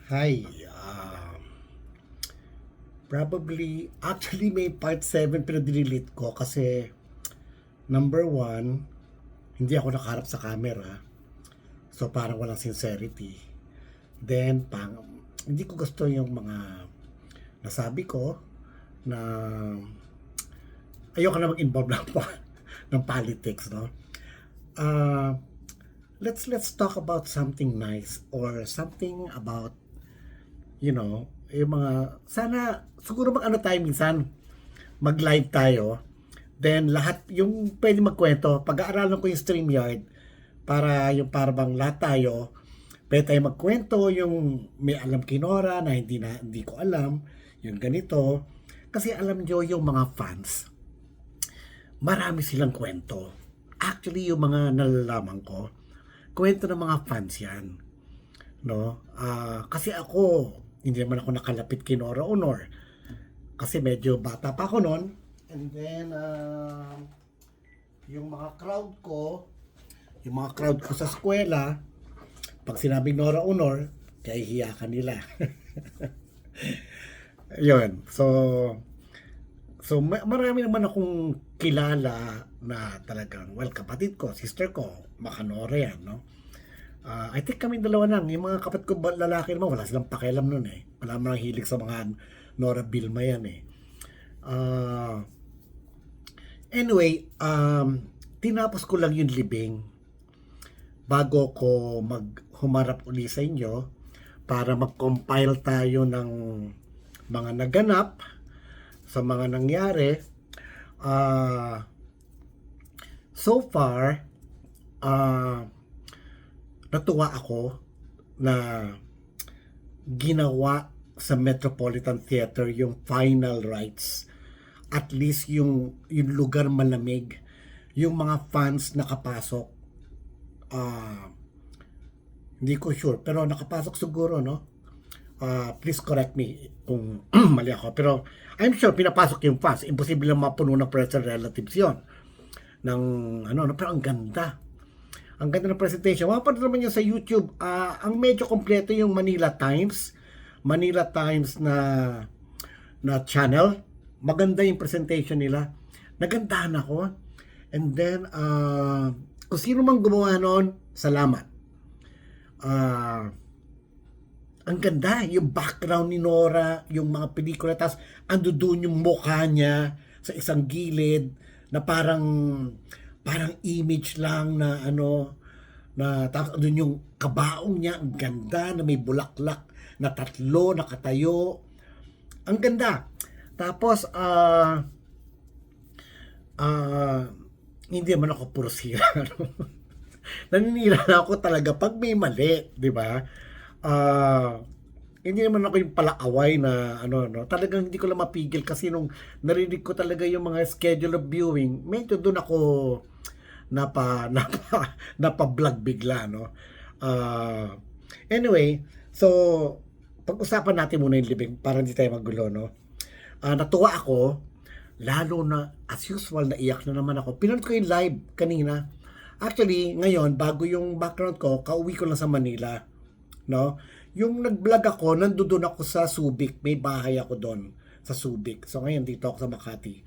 Hi. Actually may part 7 pero dinelete ko kasi number one, hindi ako nakaharap sa camera. So parang walang sincerity. Then, hindi ko gusto yung mga nasabi ko na ayoko na mag-involve ng politics, no? Uh, let's talk about something nice or something about, yung mga, sana, siguro mag-ano tayo minsan, mag-live tayo. Then lahat yung pwede magkwento, pag-aaralan ko yung StreamYard para yung parang lahat tayo pwede tayo magkwento yung may alam kinora na hindi ko alam, yung ganito. Kasi alam nyo yung mga fans, marami silang kwento. Actually yung mga nalalaman ko, kwento ng mga fans yan. No? Kasi ako, hindi naman ako nakalapit kay Nora Honor. Kasi medyo bata pa ako noon. And then, yung mga crowd ko, sa eskwela, pag sinabing Nora Honor, kaya hiya ka nila. Yun. So marami naman akong kilala na talagang, well, kapatid ko, sister ko, makanora yan, no? I think kami dalawa lang. Yung mga kapatid ko lalaki naman, wala silang pakialam nun eh. Wala man ang hilig sa mga Nora Bilma yan eh. Uh, Anyway, tinapos ko lang yung libing bago ko maghumarap uli sa inyo para mag-compile tayo ng mga naganap sa mga nangyari. So far, natuwa ako na ginawa sa Metropolitan Theater yung final rites. At least yung lugar malamig, yung mga fans nakapasok. Hindi ko sure pero nakapasok siguro, no? Please correct me kung mali ako, pero I'm sure pinapasok yung fans. Imposible lang mapuno ng present relatives yon ng ano, no? Pero ang ganda ng presentation. Mapapanood naman yun sa YouTube. Ang medyo kompleto yung Manila Times na channel. Maganda yung presentation nila. Nagandahan ako. And then, kung sino mang gumawa noon, salamat. Ang ganda, yung background ni Nora, yung mga pelikula, tapos ando doon yung mukha niya sa isang gilid na parang image lang na ano, na tapos doon yung kabaong niya, ang ganda na may bulaklak na tatlo nakatayo. Ang ganda. Tapos, hindi man ako puro sira. No? Naninira na ako talaga pag may mali, di ba? Hindi naman ako yung palaaway na ano, no? Talagang hindi ko lang mapigil kasi nung narinig ko talaga yung mga schedule of viewing, medyo doon ako napa-vlog bigla, no? Anyway, so pag-usapan natin muna yung libing para hindi tayo magulo, no? Natuwa ako, lalo na as usual naiyak na naman ako. Pinanood ko yung live kanina. Actually, ngayon bago yung background ko, kauwi ko lang sa Manila, no? Yung nag-vlog ako, nandoon ako sa Subic. May bahay ako doon sa Subic. So ngayon dito ako sa Makati.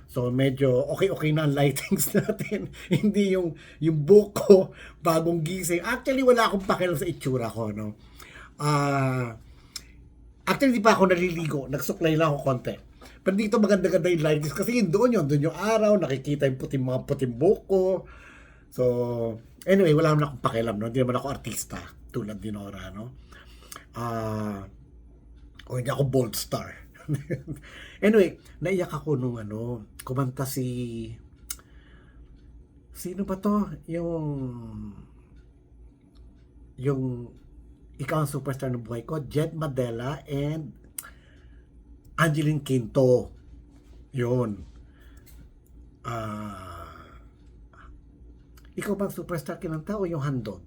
So medyo okay na ang lightings natin. Hindi yung buko bagong gising. Actually wala akong pakialam sa itsura ko, no. Actually di pa ako naliligo, nagsuklay lang ako konti. Pero dito maganda-ganda yung lightings kasi doon yung araw, nakikita yung mga puting buko. So anyway, wala naman akong pakialam, no. Hindi naman ako artista tulad ni Nora, no. O hindi ako bold star. Anyway, naiyak ako nung kumanta sino ba to? Yung ikaw ang superstar ng buhay ko, Jed Madela and Angeline Quinto. Yun. Ikaw bang superstar kinanta o yung handog?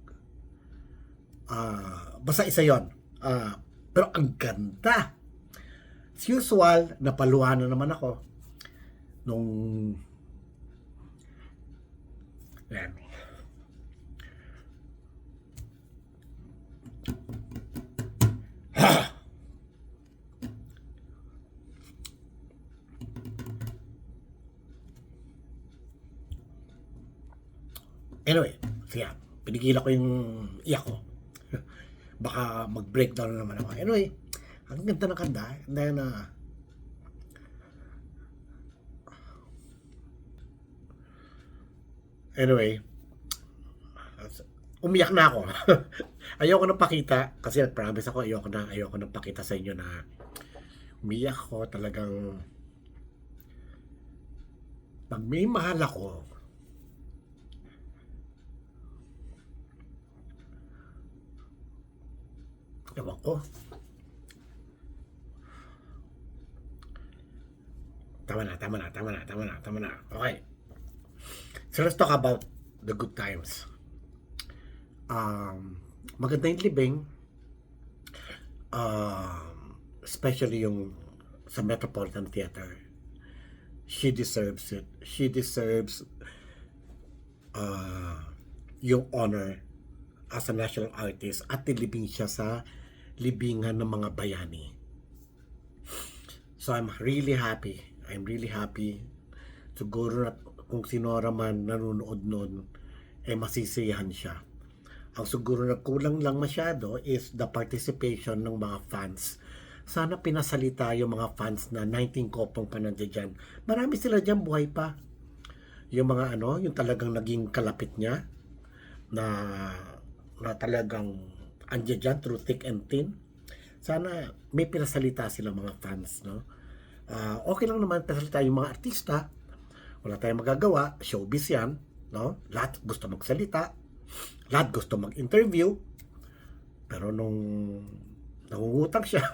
Basta isa yon. Pero ang ganda. As usual, napaluhan na naman ako nung yan. Anyway, siya, pinigilan ko yung iyak ko. Baka mag-breakdown na naman ako. Anyway, ang ganda ng kanta. Dahil na, anyway, umiyak na ako. Ayoko nang pakita kasi nag-promise ako ayoko nang pakita sa inyo na umiyak ko talagang pag may mahal ako. Ewan ko. Tama na. Okay. So let's talk about the good times. Maganda yung libing. Especially yung sa Metropolitan Theater. She deserves it. She deserves yung honor as a national artist at nilibing siya sa libingan ng mga bayani. So I'm really happy. Siguro na kung sinora man nanonood nun, masisiyahan siya. Ang siguro na kulang lang masyado is the participation ng mga fans. Sana pinasalita yung mga fans na 19 kopong pa nandiyan dyan. Marami sila dyan, buhay pa. Yung mga yung talagang naging kalapit niya na talagang andyan dyan through thick and thin. Sana may pinasalita sila mga fans, no? Okay lang naman pinasalita yung mga artista. Wala tayong magagawa, showbiz yan, no? Lahat gusto magsalita, lahat gusto mag-interview, pero nung nangungutang siya,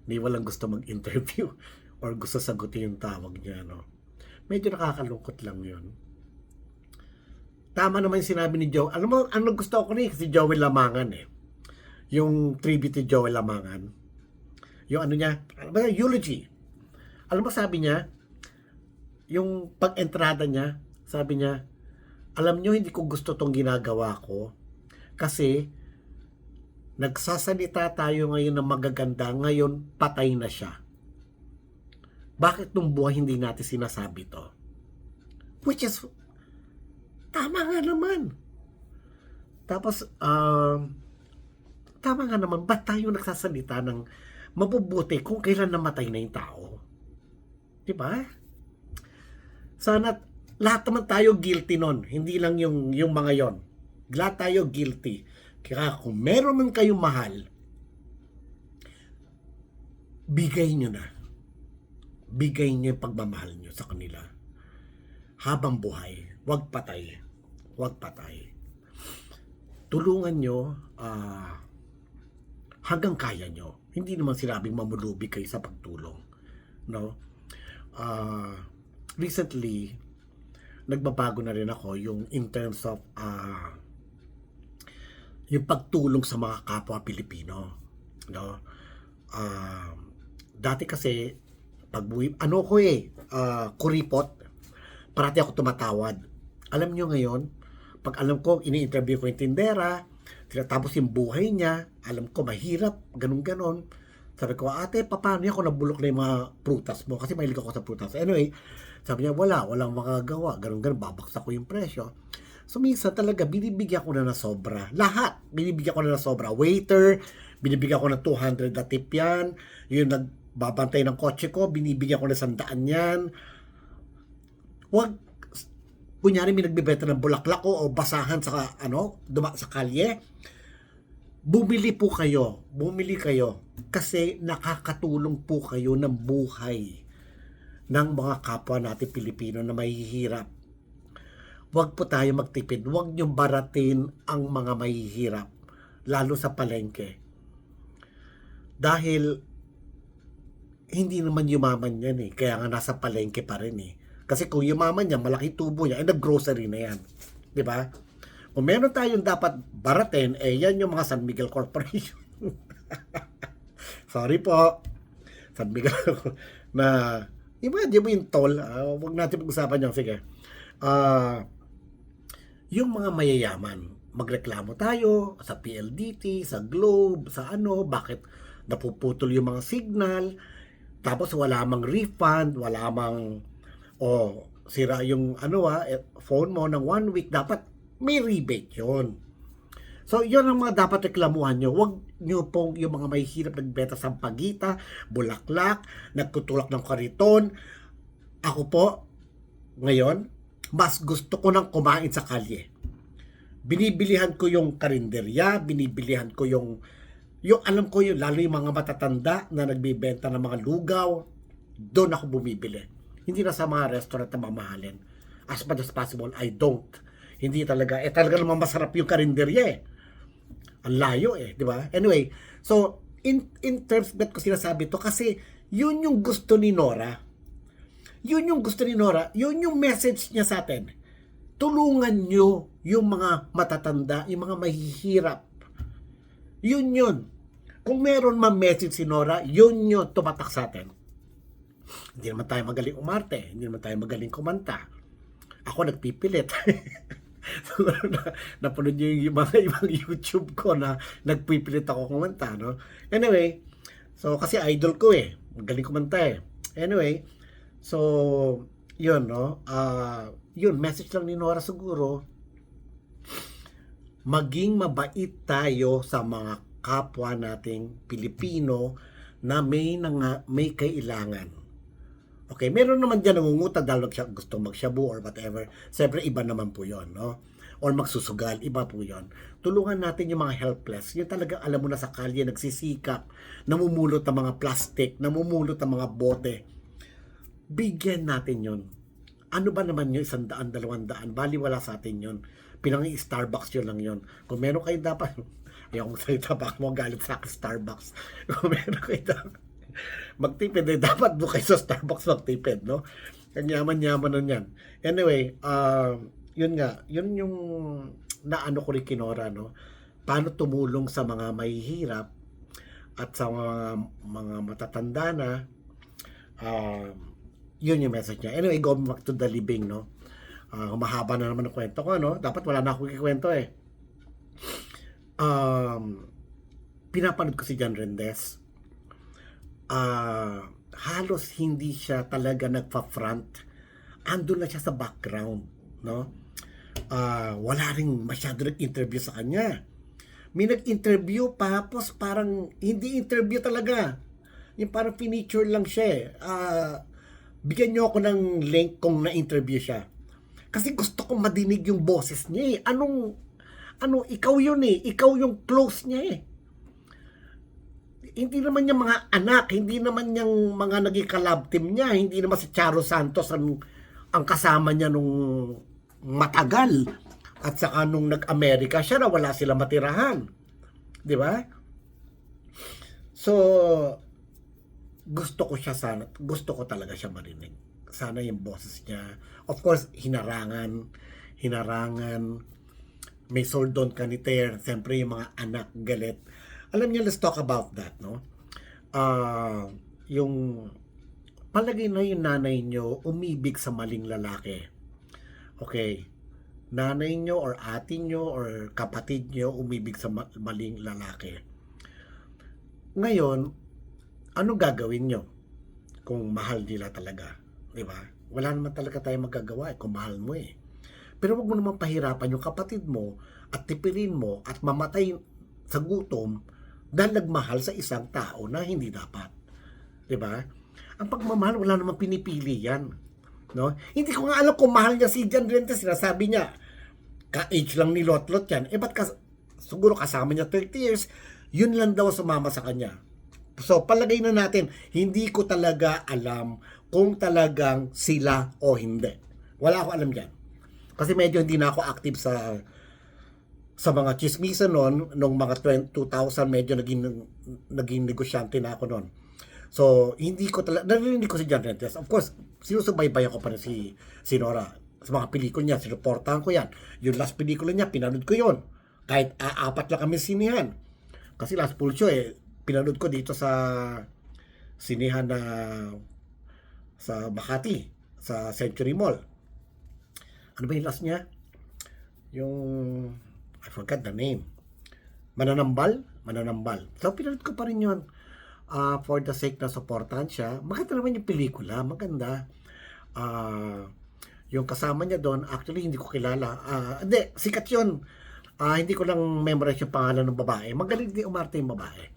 hindi walang gusto mag-interview or gusto sagutin yung tawag niya, no? Medyo nakakalungkot lang yun. Tama naman yung sinabi ni Joe. Alam mo, ano gusto ko ni si Joel Lamangan yung tribute ni Joel Lamangan. Yung niya, eulogy. Alam mo sabi niya, yung pag-entrada niya, sabi niya, alam nyo, hindi ko gusto tong ginagawa ko kasi nagsasalita tayo ngayon ng magaganda, ngayon patay na siya. Bakit nung buhay hindi natin sinasabi to? Which is, tama nga naman. Tapos, tama nga naman, ba't tayo nagsasalita ng mabubuti kung kailan namatay na yung tao? Diba? Sana lahat naman tayo guilty nun. Hindi lang yung mga yon. Lahat tayo guilty. Kaya kung meron man kayong mahal, bigay nyo na. Bigay nyo yung pagmamahal nyo sa kanila. Habang buhay. Huwag patay. Huwag patay. Tulungan nyo hanggang kaya nyo. Hindi naman sinabing mamulubi kayo sa pagtulong. No? Recently, nagbabago na rin ako yung in terms of yung pagtulong sa mga kapwa Pilipino, no? Dati kasi kuripot, parati ako tumatawad. Alam nyo ngayon, pag alam ko ini-interview ko yung tindera, tapos yung buhay niya, alam ko mahirap, ganun-ganon. Sabi ko, ate, paano ako nabulok na yung mga prutas mo? Kasi mahilig ako sa prutas. Anyway, sabi niya, walang makagawa. Ganun-ganon, babaksak ko yung presyo. So, minsan talaga, binibigyan ko na ng sobra. Lahat, binibigyan ko na ng sobra. Waiter, binibigyan ko ng 200 na tip yan. Yung nagbabantay ng kotse ko, binibigyan ko na 100 yan. Huwag, kunyari may nagbibenta ng bulaklak ko o basahan sa, sa kalye. Bumili kayo kasi nakakatulong po kayo ng buhay ng mga kapwa natin Pilipino na mahihirap. Huwag po tayo magtipid, huwag niyong baratin ang mga mahihirap, lalo sa palengke. Dahil hindi naman yumaman yan kaya nga nasa palengke pa rin Kasi kung yumaman yan, malaki tubo niya, nag-grocery na yan. Di ba? Kung meron tayong dapat baratin, yan yung mga San Miguel Corporation. Sorry po. San Miguel na, di mo yung toll? Huwag natin pag-usapan yung, sige. Yung mga mayayaman, magreklamo tayo sa PLDT, sa Globe, sa ano, bakit napuputol yung mga signal, tapos wala mang refund, wala mang, sira yung phone mo ng 1 week, dapat may rebate yun. So, yun ang mga dapat reklamuhan nyo. Huwag nyo pong yung mga may hirap nagbenta sa Sampaguita, Bulaklak, nagtutulak ng kariton. Ako po, ngayon, mas gusto ko nang kumain sa kalye. Binibilihan ko yung karinderya, binibilihan ko yung alam ko yung lalo yung mga matatanda na nagbibenta ng mga lugaw, doon ako bumibili. Hindi na sa mga restaurant na mamahalin. As much as possible, I don't. Hindi talaga, talaga naman masarap yung karinderya eh. Ang layo eh, di ba? Anyway, so in terms that ko sinasabi to kasi yun yung gusto ni Nora. Yun yung gusto ni Nora, yun yung message niya sa atin. Tulungan nyo yung mga matatanda, yung mga mahihirap. Yun. Kung meron man message si Nora, yun tumatak sa atin. Hindi naman tayo magaling umarte, hindi naman tayo magaling kumanta. Ako nagpipilit. Napanood nyo yung mga ibang YouTube ko na nagpipilit ako kumanta, no? Anyway, so kasi idol ko eh. Magaling kumanta eh. Anyway, so yun, no? Yun, message lang ni Nora siguro. Maging mabait tayo sa mga kapwa nating Pilipino na may kailangan. Okay, meron naman dyan nangungutang dahil gusto magshabu or whatever. Siyempre, iba naman po yon, no? Or magsusugal, iba po yon. Tulungan natin yung mga helpless. Yung talaga, alam mo na sa kalye, nagsisikap, namumulot ng mga plastic, namumulot ng mga bote. Bigyan natin yon. Ano ba naman yun, 100, 200, baliwala sa atin yun. Starbucks yun lang yun. Kung meron kayo dapat, ayaw kong salita, baka mo galit sa akin Starbucks. Kung meron kayo dapat, magtipid eh, dapat doon kayo sa Starbucks magtipid, no? Ang yaman-yaman nun yan. Anyway, yun nga, yun yung naano ko rin kinora, no? Paano tumulong sa mga mahihirap at sa mga matatanda na, yun yung message niya. Anyway, going back to the living, no? Mahaba na naman ang kwento ko, no? Dapat wala na akong ikwento eh. Pinapanood ko si John Rendez. Halos hindi siya talaga nagpa-front. Andun na siya sa background, no? Wala ring masyado nag-interview sa kanya. May nag-interview tapos parang hindi interview talaga. Yung parang finiture lang siya eh. Bigyan niyo ako ng link kung na-interview siya. Kasi gusto kong madinig yung boses niya eh. Ikaw yun eh. Ikaw yung close niya eh. Hindi naman niya mga anak, hindi naman niyang mga naging kalab team niya, hindi naman si Charo Santos ang kasama niya nung matagal. At saka nung nag-Amerika siya na wala sila matirahan. Di ba? So, gusto ko talaga siya marinig. Sana yung boses niya. Of course, hinarangan, may soldon kaniter, siyempre yung mga anak galit. Alam niyo, let's talk about that, no? Yung palagay na yung nanay nyo umibig sa maling lalaki. Okay. Nanay nyo or ate nyo or kapatid nyo umibig sa maling lalaki. Ngayon, ano gagawin nyo kung mahal nila talaga? Di ba? Wala naman talaga tayong magagawa kung mahal mo eh. Pero wag mo naman pahirapan yung kapatid mo at tipilin mo at mamatay sa gutom dahil nagmahal sa isang tao na hindi dapat. Diba? Ang pagmamahal, wala namang pinipili yan. No? Hindi ko nga alam kung mahal niya si John Rendez. Sinasabi niya, ka-age lang ni Lotlot yan. Ba't siguro kasama niya 30 years, yun lang daw sumama sa kanya. So, palagay na natin, hindi ko talaga alam kung talagang sila o hindi. Wala ako alam dyan. Kasi medyo hindi na ako active sa mga chismisan noon, nung mga 2000 medyo naging negosyante na ako noon. So, hindi ko talaga, narinig ko si John Rendez. Of course, sinusubaybayan ko pa rin si Nora. Sa mga pelikula niya, sinuportahan ko yan. Yung last pelikula niya, pinanood ko yon. Kahit apat lang kami sinihan. Kasi Last Pulso pinanood ko dito sa sinihan na sa Makati, sa Century Mall. Ano ba yung last niya? Yung I forgot the name. Mananambal? Mananambal. So, pinanood ko pa rin yun. For the sake na supportahan siya. Maganda naman yung pelikula. Maganda. Ah, yung kasama niya doon, actually, hindi ko kilala. Hindi, sikat yun. Hindi ko lang memorize yung pangalan ng babae. Magaling din umarte yung babae.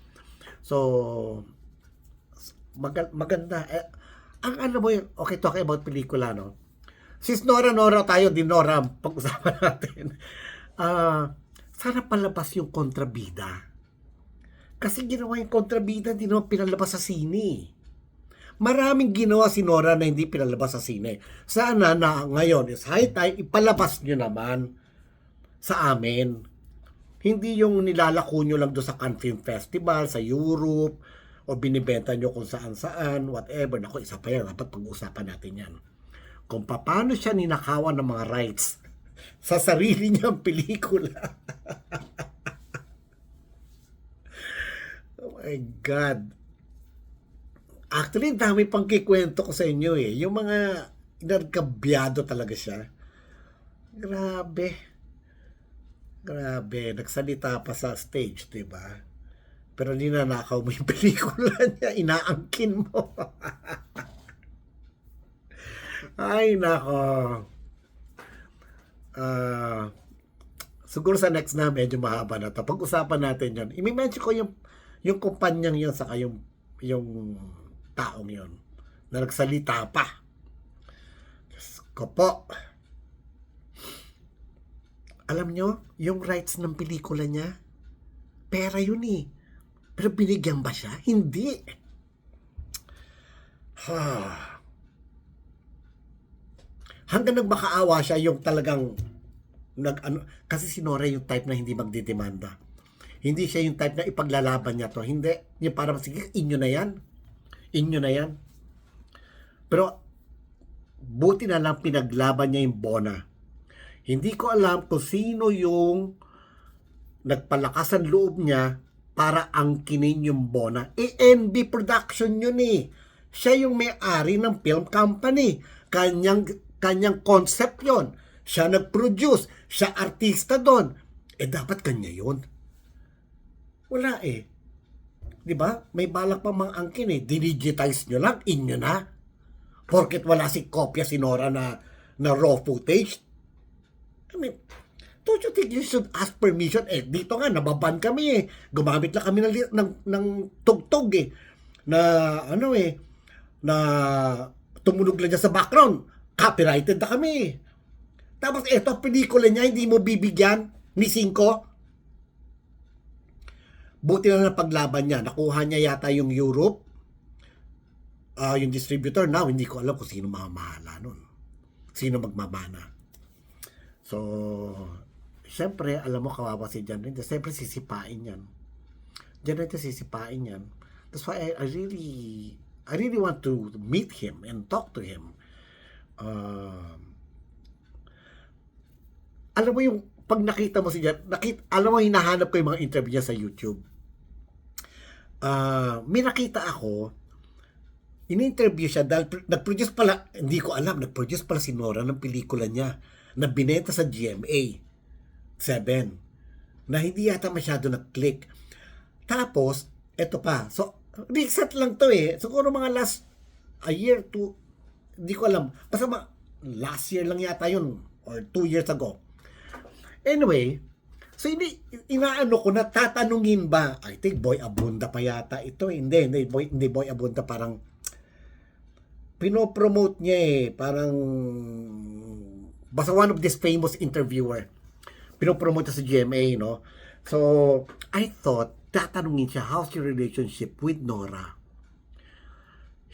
So, maganda. Ang ano mo yun, okay, talking about pelikula, no? Sis Nora tayo, din Nora, pag-usapan natin. Sana palabas yung kontrabida. Kasi ginawa yung kontrabida, hindi naman pinalabas sa sine. Maraming ginawa si Nora na hindi pinalabas sa sine. Sana na ngayon is high time, ipalabas nyo naman sa amin. Hindi yung nilalako nyo lang doon sa Cannes Film Festival, sa Europe, o binibenta nyo kung saan-saan, whatever. Naku, isa pa yan, dapat pag-usapan natin yan. Kung paano siya ninakawan ng mga rights sa sarili niyang pelikula. Oh my God. Actually, dami pang kikwento ko sa inyo eh. Yung mga nagkabyado talaga siya. Grabe. Grabe. Nagsalita pa sa stage, diba? Pero ninanakaw mo yung pelikula niya. Inaangkin mo. Ay, nako. Siguro sa next na medyo mahaba na to. Pag-usapan natin yun. I-mention ko yung kumpanyang yun saka yung taong yun na nagsalita pa. Diyos ko po. Alam nyo, yung rights ng pelikula niya, pera yun eh. Pero binigyan ba siya? Hindi. Hanggang nagmakaawa siya yung talagang kasi si Nora yung type na hindi magdidemanda. Hindi siya yung type na ipaglalaban niya to. Hindi. Yung parang, sige, inyo na yan. Inyo na yan. Pero, buti na lang pinaglaban niya yung Bona. Hindi ko alam kung sino yung nagpalakas ang loob niya para angkinin yung Bona. NB Production yun eh. Siya yung may-ari ng film company. Kanyang concept yon. Siya nag-produce. Siya artista doon. Dapat kanya yun. Wala eh. Diba? May balak pa mga angkin eh. Didigitize nyo lang. Inyo na. Porket wala si kopya si Nora na raw footage. I mean, don't you think you should ask permission? Dito nga, nababan kami eh. Gumamit lang kami ng tugtog eh. Na tumunog lang dyan sa background. Copyrighted na kami. Tapos eto, pelikula niya, hindi mo bibigyan ni 5. Buti na paglaban niya. Nakuha niya yata yung Europe. Yung distributor now, hindi ko alam kung sino mamahala nun. Sino magmamana. So, syempre, alam mo, kawawa si John Rindel. Syempre, sisipain yan. John Rindel, sisipain yan. That's why I really want to meet him and talk to him. Alam mo yung pag nakita mo si John, alam mo, hinahanap ko yung mga interview niya sa YouTube. May nakita ako, in-interview siya dahil nag-produce pala, hindi ko alam, nag-produce pala si Nora ng pelikula niya na binenta sa GMA 7 na hindi yata masyado nag-click. Tapos, eto pa. So, recent lang to eh. Siguro mga last a year to, hindi ko alam. Basta last year lang yata yun or 2 years ago. Anyway, so inaano ko na tatanungin ba? I think Boy Abunda pa yata ito. Hindi Boy Abunda, parang pinopromote niya eh. Parang basta one of this famous interviewer. Pinopromote sa GMA, no? So, I thought tatanungin siya, how's your relationship with Nora?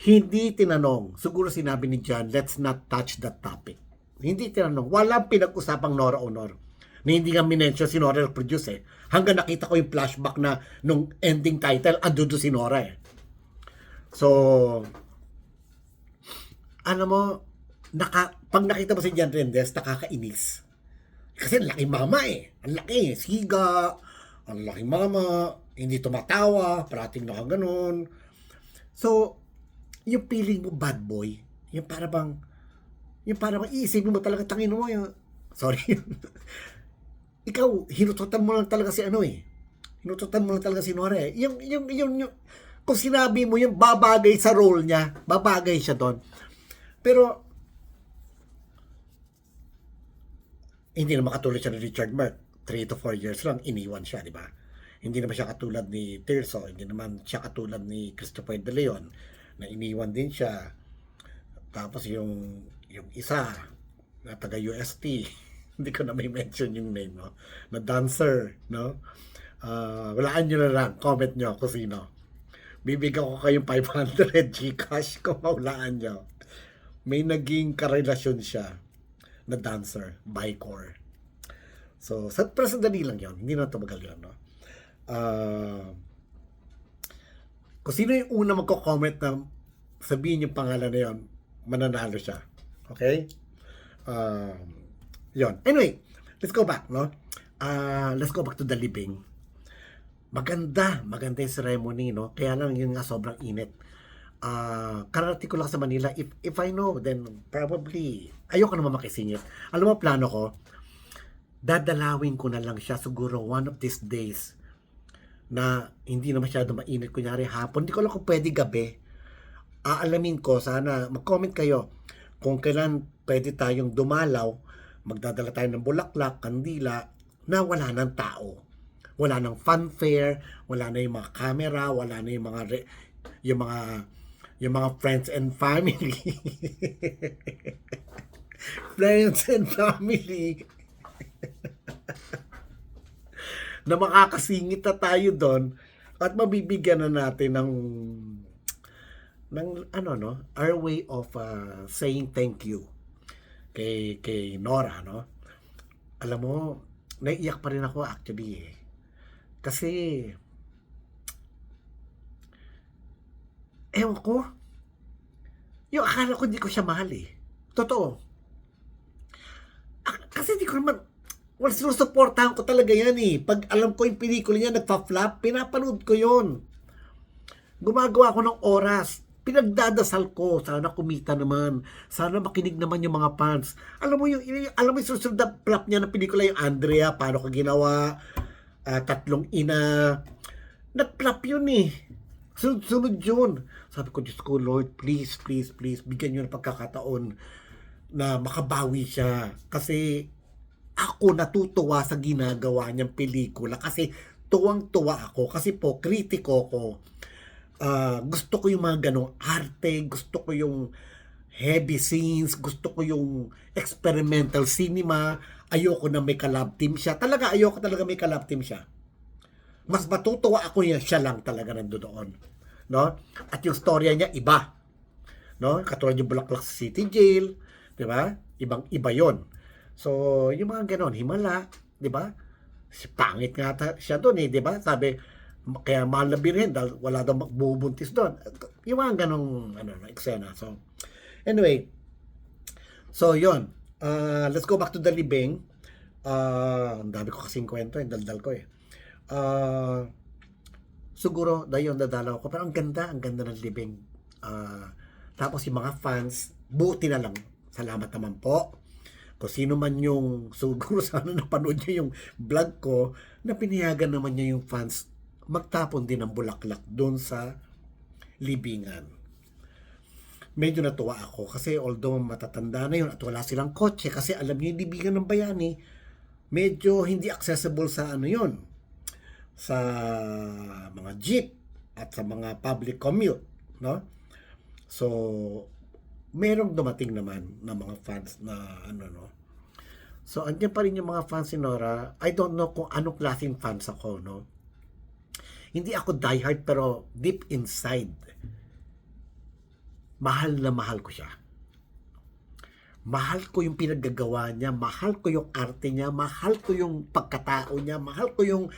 Hindi tinanong. Siguro sinabi ni John, let's not touch that topic. Hindi tinanong. Walang pinag-usapang Nora Honor. Na hindi nga minention si Nora nag-produce eh. Hanggang nakita ko yung flashback na nung ending title, ando si Nora eh. So, alam mo, pag nakita mo si John Rindel, nakakainis. Kasi ang laki mama eh. Ang laki, siga, ang laki mama, hindi tumatawa, parating na ganun. So, yung feeling mo bad boy, yung para bang iisipin mo talaga, tangin mo yung, sorry, ikaw, hinututan mo lang talaga si ano eh. Hinututan mo lang talaga si Nora eh. Kung sinabi mo yung babagay sa role niya, babagay siya doon. Pero, hindi naman katulad siya ni Richard Mark. 3 to 4 years lang, iniwan siya, di ba? Hindi naman siya katulad ni Tirso, hindi naman siya katulad ni Christopher De Leon, na iniwan din siya. Tapos yung isa, na taga UST, hindi ko na may mention yung name, no? Na dancer, no? Walaan nyo na lang, comment nyo kung sino. Bibigyan ko kayong 500 Gcash kung maulaan nyo. May naging karelasyon siya na dancer, Bicor. So, pero sandali lang yun. Hindi na tumagal yun, no? Kung sino yung una magko-comment na sabihin yung pangalan na yun, mananalo siya. Okay? Yun. Anyway, let's go back, no? Let's go back to the living. Maganda yung ceremony, no? Kaya lang yun nga sobrang init. Kararating ko lang sa Manila. If I know, then probably ayoko naman makisingit. Alam mo, plano ko, dadalawin ko na lang siya siguro one of these days na hindi na masyado mainit. Kunyari hapon, hindi ko lang kung pwede gabi. Aalamin ko, sana mag-comment kayo kung kailan pwede tayong dumalaw, magdadala tayo ng bulaklak, kandila, na wala ng tao. Wala ng fanfare, wala na yung mga camera, wala na yung mga friends and family. Friends and family. Na makakasingit na tayo doon at mabibigyan na natin ng ano, no, our way of saying thank you kay Nora, no. Alam mo, naiiyak pa rin ako actually eh. Kasi ewan ko, yung akala ko hindi ko siya mahal eh. Totoo. Kasi hindi ko naman, well, sinusuportahan ko talaga yan eh. Pag alam ko yung pelikula niya nagpa-flop, pinapanood ko yon. Gumagawa ko ng oras. Pinagdadasal ko, sana kumita naman. Sana makinig naman yung mga fans. Alam mo yung susunod na flop niya na pelikula, yung Andrea, paano ka ginawa, Tatlong Ina. Nag-flop yun eh. Sunod yun. Sabi ko, Diyos ko, Lord, please, bigyan nyo ng pagkakataon na makabawi siya. Kasi ako natutuwa sa ginagawa niyang pelikula. Kasi tuwang-tuwa ako. Kasi po, kritiko ko. Gusto ko yung mga ganong arte. Gusto ko yung heavy scenes. Gusto ko yung experimental cinema. Ayoko na may collab team siya. Ayoko talaga may collab team siya. Mas matutuwa ako siya lang talaga nandoon, no? At yung storya niya iba, no? Katulad yung Bulaklak sa City Jail, 'di ba? Ibang-iba 'yon. So, yung mga ganon, himala, 'di ba? Si pangit nga siya doon eh, 'di ba? Sabi kaya mahal na birhen dahil wala daw magbubuntis doon. Yung mga ganong eksena. So, anyway. So, 'yon. Let's go back to the libing. Ang dami ko kasing kwento, daldal ko eh. Siguro dayon dadalaw ko, pero ang ganda ng libing. Tapos yung mga fans, buti na lang, salamat naman po kung sino man yung siguro sana napanood nyo yung vlog ko, na pinayagan naman niya yung fans magtapon din ng bulaklak doon sa libingan. Medyo natuwa ako kasi although matatanda na yun at wala silang kotse, kasi alam niyo yung libingan ng Bayani medyo hindi accessible sa yun, sa mga jeep at sa mga public commute, no? So, merong dumating naman na mga fans na no. So, andyan pa rin yung mga fans ni Nora. I don't know kung anong klaseng fans ako, no? Hindi ako diehard, pero deep inside, mahal na mahal ko siya. Mahal ko yung pinaggagawa niya, mahal ko yung arte niya, mahal ko yung pagkatao niya, mahal ko yung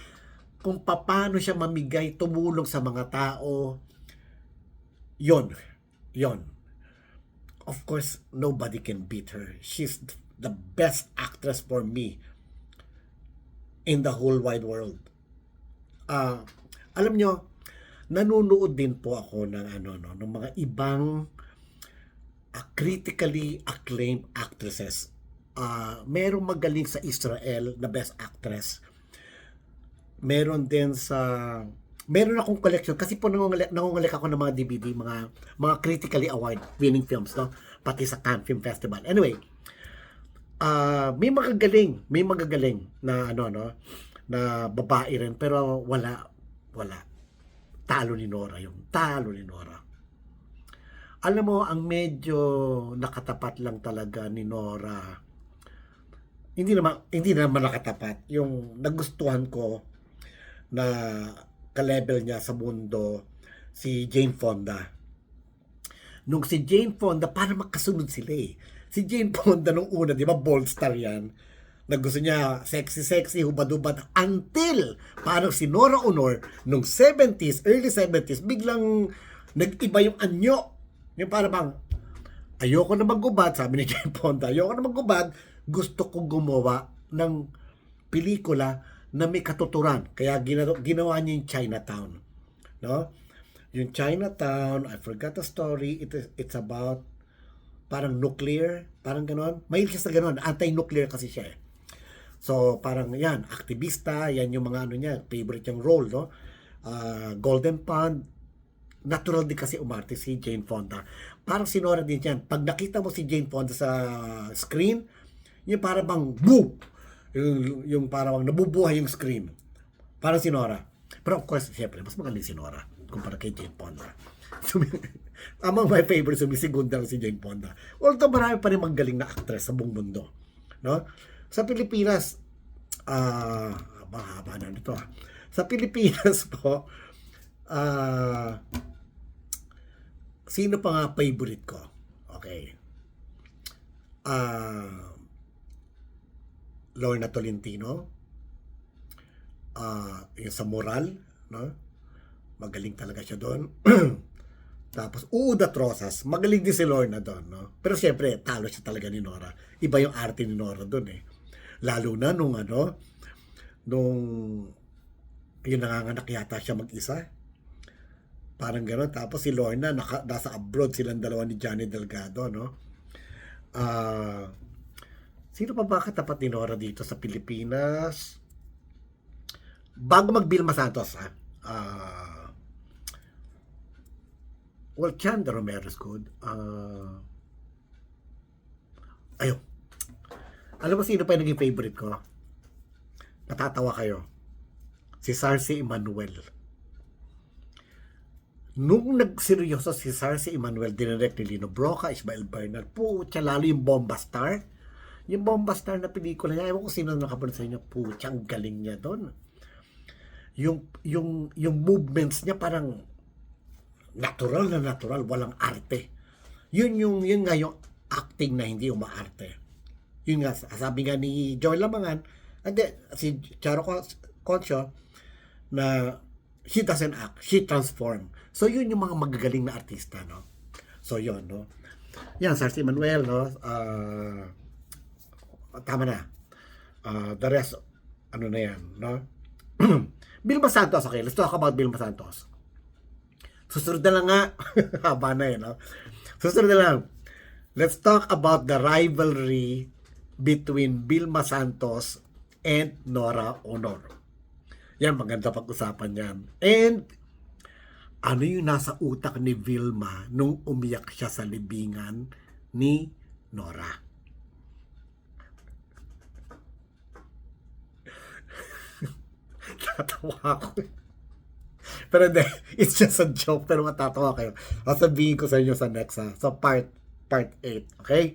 kung paano siya mamigay, tumulong sa mga tao. Yon. Of course, nobody can beat her. She's the best actress for me in the whole wide world. Alam nyo, nanonood din po ako ng ng mga ibang critically acclaimed actresses. merong magaling sa Israel na Best Actress. Meron akong collection kasi po nangungulik ako ng mga DVD, mga critically award winning films, no? Pati sa Cannes Film Festival. Anyway, may magagaling na na babae rin, pero wala. Talo ni Nora. Alam mo, ang medyo nakatapat lang talaga ni Nora, hindi naman nakatapat. Yung nagustuhan ko na ka-level niya sa mundo, si Jane Fonda. Nung si Jane Fonda, para magkasunod sila eh. Si Jane Fonda nung una, di ba, bold star yan, na gusto niya sexy, hubad-hubad, until parang si Nora Honor nung 70s, early 70s, biglang nag-iba yung anyo. Yung parang bang, ayoko na magubad, sabi ni Jane Fonda, ayoko na magubad, gusto kong gumawa ng pelikula na may katuturan. Kaya ginawa niya yung Chinatown. No? Yung Chinatown, I forgot the story, it's about parang nuclear, parang ganon. Mahilig siya sa ganon, anti-nuclear kasi siya eh. So, parang yan, aktivista, yan yung mga niya, favorite yung role, no? Golden Pond, natural din kasi umarte si Jane Fonda. Parang si Nora din yan. Pag nakita mo si Jane Fonda sa screen, yung parang bang, boom! Yung parang nabubuhay yung screen. Parang si Nora. Pero of course, siyempre, mas magaling si Nora kumpara kay Jane Fonda. Among my favorites, sumisigunda si Jane Fonda. Although marami pa rin magaling na actress sa buong mundo. No? Sa Pilipinas, mahaba na nito. Sa Pilipinas po, sino pa nga favorite ko? Okay. Lorna Tolentino, yung sa Moral, no? Magaling talaga siya doon. Tapos, Uda Trosas, magaling din si Lorna doon, no? Pero siyempre, talo siya talaga ni Nora. Iba yung arte ni Nora doon eh. Lalo na nung yung nanganganak yata siya mag-isa. Parang gano'n. Tapos si Lorna, nasa abroad silang dalawa ni Johnny Delgado, no? Sino pa ba katapat ni Nora dito sa Pilipinas? Bago mag-Vilma Santos, well, Chanda Romero is good. Ayun. Alam mo sino pa yung naging favorite ko? Natatawa kayo. Si Sarcy Emanuel. Nung nagseryoso si Sarcy Emanuel, dinirect ni Lino Broca, Ismael Bernal, pucha, lalo yung Bomba Star. Yung Bomba Star na pelikula niya, ewan ko sino nakapanood sa inyo, pucha, ang galing niya doon. Yung movements niya parang natural, walang arte. Yun nga yung acting na hindi umaarte. Yun nga, sabi nga ni Joy Lamangan, si Charo Concho, na she doesn't act, she transform. So yun yung mga magagaling na artista, no? So yun, no? Yan, Sarcy Manuel, no? Tama na. The rest, ano na yan, no? Vilma Santos, okay, let's talk about Vilma Santos. Susunod na lang nga, haba na yun, no? Susunod na lang. Let's talk about the rivalry between Vilma Santos and Nora Honor. Yan, maganda pag-usapan yan. And, ano yung nasa utak ni Vilma nung umiyak siya sa libingan ni Nora? Tatawa ako. Pero hindi, it's just a joke, pero matatawa kayo. Sasabihin ko sa inyo sa next, sa part 8, okay?